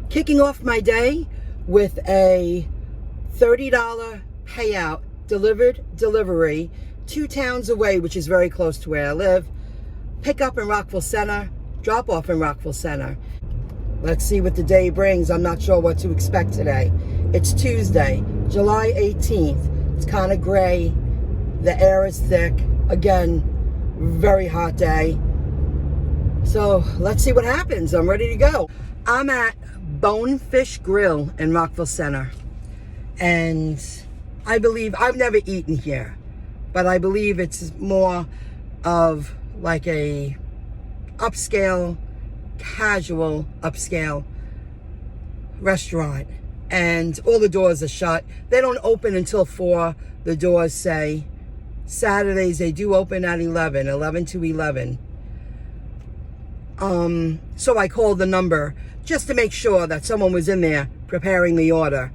Kicking off my day with a $30 payout, delivered delivery, 2 towns away, which is very close to where I live. Pick up in Rockville Center, drop off in Rockville Center. Let's see what the day brings. I'm not sure what to expect today. It's Tuesday, July 18th. It's kind of gray. The air is thick. Again, very hot day. So let's see what happens. I'm ready to go. I'm at Bonefish Grill in Rockville Center. And I believe, I've never eaten here, but I believe it's more of like a upscale, casual upscale restaurant. And all the doors are shut. They don't open until 4. The doors say. Saturdays they do open at 11 to 11. So I called the number just to make sure that someone was in there preparing the order.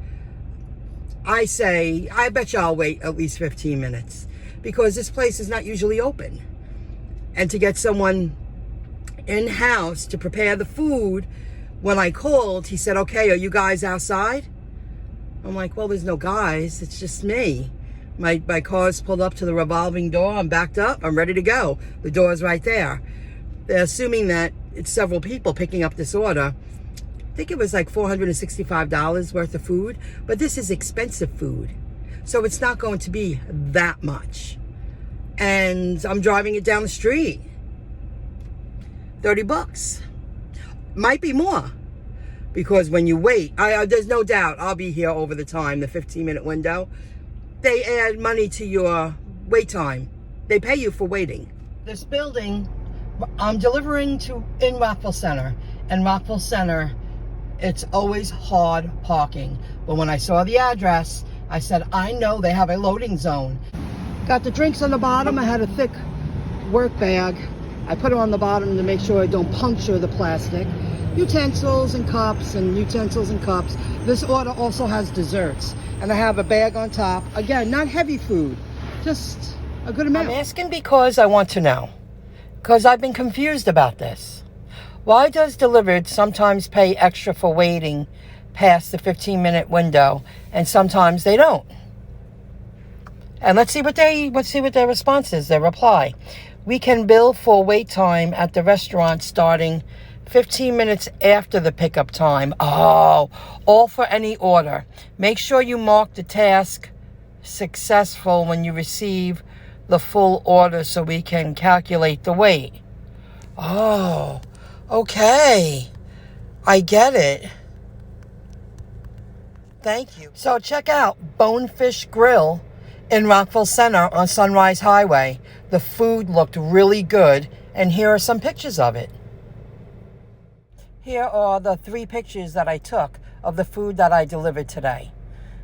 I say, I bet you I'll wait at least 15 minutes because this place is not usually open. And to get someone in-house to prepare the food, when I called, he said, okay, are you guys outside? I'm like, well, there's no guys, it's just me. My car's pulled up to the revolving door, I'm backed up, I'm ready to go. The door's right there. They're assuming that it's several people picking up this order. I think it was like $465 worth of food, but this is expensive food. So it's not going to be that much. And I'm driving it down the street. 30 bucks. Might be more. Because when you wait, there's no doubt I'll be here over the time, the 15-minute window. They add money to your wait time. They pay you for waiting. This building, I'm delivering to in Rockville Center. And Rockville Center, it's always hard parking. But when I saw the address, I said, I know they have a loading zone. Got the drinks on the bottom. I had a thick work bag. I put it on the bottom to make sure I don't puncture the plastic. Utensils and cups and utensils and cups. This order also has desserts. And I have a bag on top. Again, not heavy food, just a good amount. I'm asking because I want to know. Because I've been confused about this. Why does Delivered sometimes pay extra for waiting past the 15-minute window and sometimes they don't? And let's see what their response is, their reply. We can bill for wait time at the restaurant starting 15 minutes after the pickup time. Oh, all for any order. Make sure you mark the task successful when you receive the full order so we can calculate the wait. Oh, okay. I get it. Thank you. So check out Bonefish Grill in Rockville Center on Sunrise Highway. The food looked really good, and here are some pictures of it. Here are the 3 pictures that I took of the food that I delivered today.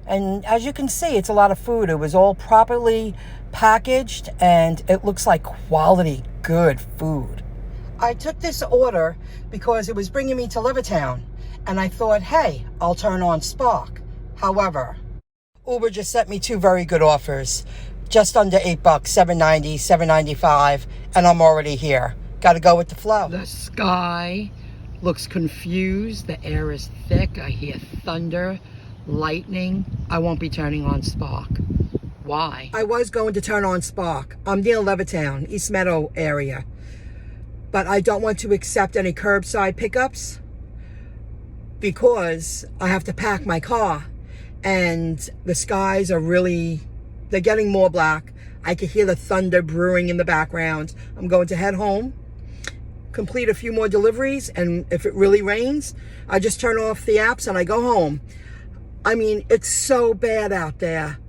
And as you can see, it's a lot of food. It was all properly packaged, and it looks like quality, good food. I took this order because it was bringing me to Livertown, and I thought, hey, I'll turn on Spark. However, Uber just sent me 2 very good offers. Just under $8, $7.90, $7.95, and I'm already here. Got to go with the flow. The sky looks confused. The air is thick. I hear thunder, lightning. I won't be turning on Spark. Why? I was going to turn on Spark. I'm near Levittown, East Meadow area. But I don't want to accept any curbside pickups because I have to pack my car. And the skies are really, they're getting more black. I can hear the thunder brewing in the background. I'm going to head home, complete a few more deliveries, and if it really rains, I just turn off the apps and I go home. I mean, it's so bad out there.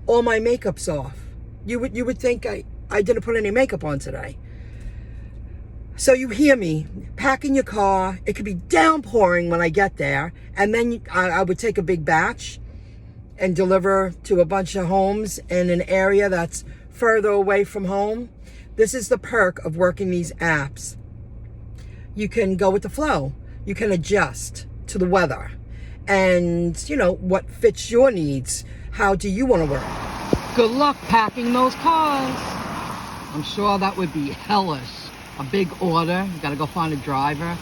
All my makeup's off. You would think I didn't put any makeup on today. So you hear me packing your car. It could be downpouring when I get there, and then I would take a big batch and deliver to a bunch of homes in an area that's further away from home. This is the perk of working these apps. You can go with the flow. You can adjust to the weather and, you know, what fits your needs. How do you want to work? Good luck packing those cars. I'm sure that would be hellish. A big order. You got to go find a driver.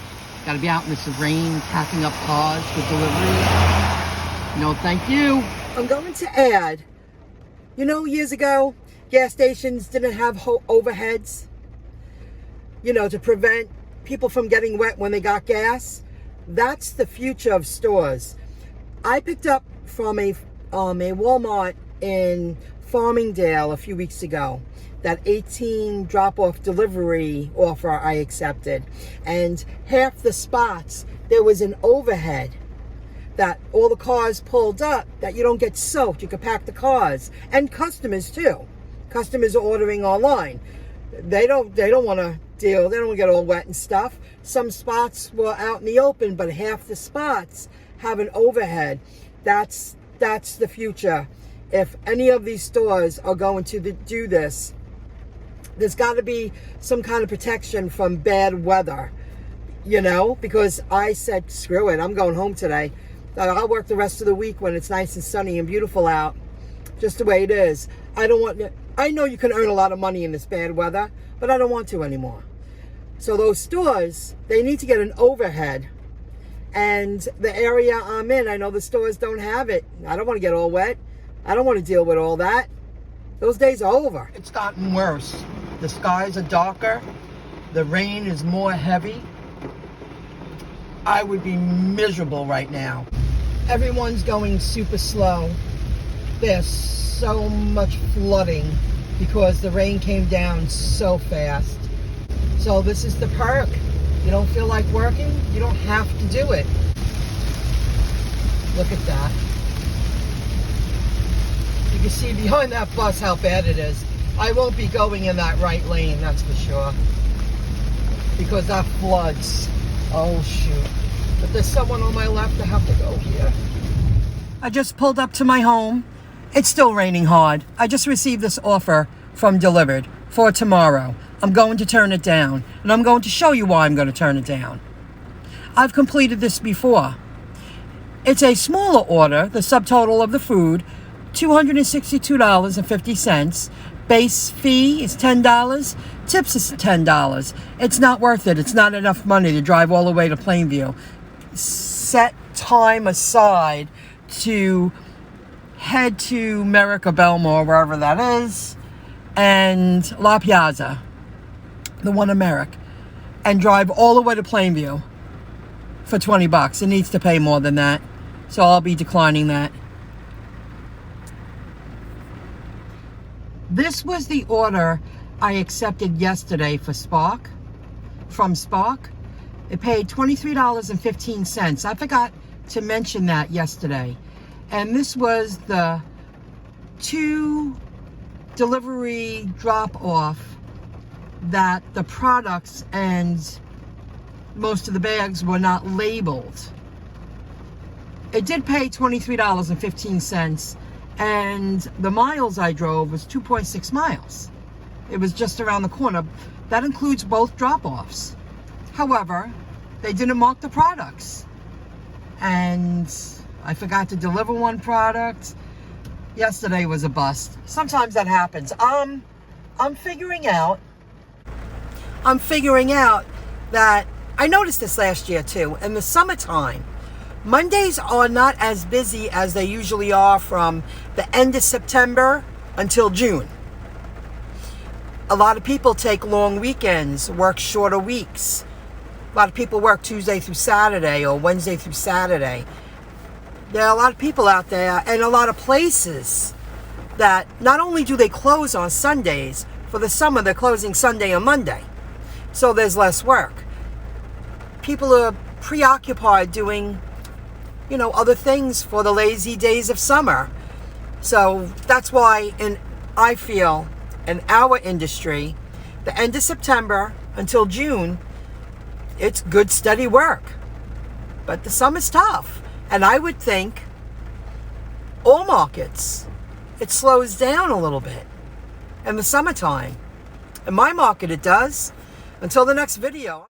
Gotta be out in this rain, packing up cars for delivery. No, thank you. I'm going to add, years ago, gas stations didn't have overheads, to prevent people from getting wet when they got gas. That's the future of stores. I picked up from a Walmart in Farmingdale a few weeks ago that 18 drop-off delivery offer I accepted, and half the spots there was an overhead that all the cars pulled up, that you don't get soaked. You could pack the cars, and customers too. Customers are ordering online. They don't want to deal. They don't want to get all wet and stuff. Some spots were out in the open, but half the spots have an overhead. That's the future. If any of these stores are going to do this, there's got to be some kind of protection from bad weather, because I said, screw it, I'm going home today. I'll work the rest of the week when it's nice and sunny and beautiful out, just the way it is. I know you can earn a lot of money in this bad weather, but I don't want to anymore. So those stores, they need to get an overhead. And the area I'm in, I know the stores don't have it. I don't want to get all wet. I don't want to deal with all that. Those days are over. It's gotten worse. The skies are darker. The rain is more heavy. I would be miserable right now. Everyone's going super slow. There's so much flooding because the rain came down so fast. So this is the perk. You don't feel like working, you don't have to do it. Look at that. You can see behind that bus how bad it is. I won't be going in that right lane, that's for sure, because that floods. Oh shoot. But there's someone on my left. I have to go here. I just pulled up to my home. It's still raining hard. I just received this offer from Delivered for tomorrow. I'm going to turn it down, and I'm going to show you why I'm going to turn it down. I've completed this before. It's a smaller order. The subtotal of the food, $262.50. Base fee is $10. Tips is $10. It's not worth it. It's not enough money to drive all the way to Plainview. Set time aside to head to Merrick or Belmore, wherever that is, and La Piazza, the one in Merrick, and drive all the way to Plainview for $20. It needs to pay more than that, so I'll be declining that. This was the order I accepted yesterday for Spark, from Spark. It paid $23.15. I forgot to mention that yesterday. And this was the 2 delivery drop-off that the products and most of the bags were not labeled. It did pay $23.15. And the miles I drove was 2.6 miles. It was just around the corner. That includes both drop-offs. However, they didn't mark the products. And I forgot to deliver one product. Yesterday was a bust. Sometimes that happens. I'm figuring out that I noticed this last year too. In the summertime, Mondays are not as busy as they usually are from the end of September until June. A lot of people take long weekends, work shorter weeks. A lot of people work Tuesday through Saturday or Wednesday through Saturday. There are a lot of people out there and a lot of places that not only do they close on Sundays, for the summer they're closing Sunday and Monday. So there's less work. People are preoccupied doing other things for the lazy days of summer. So that's why I feel in our industry, the end of September until June, it's good, steady work. But the summer's tough. And I would think all markets, it slows down a little bit in the summertime. In my market, it does. Until the next video.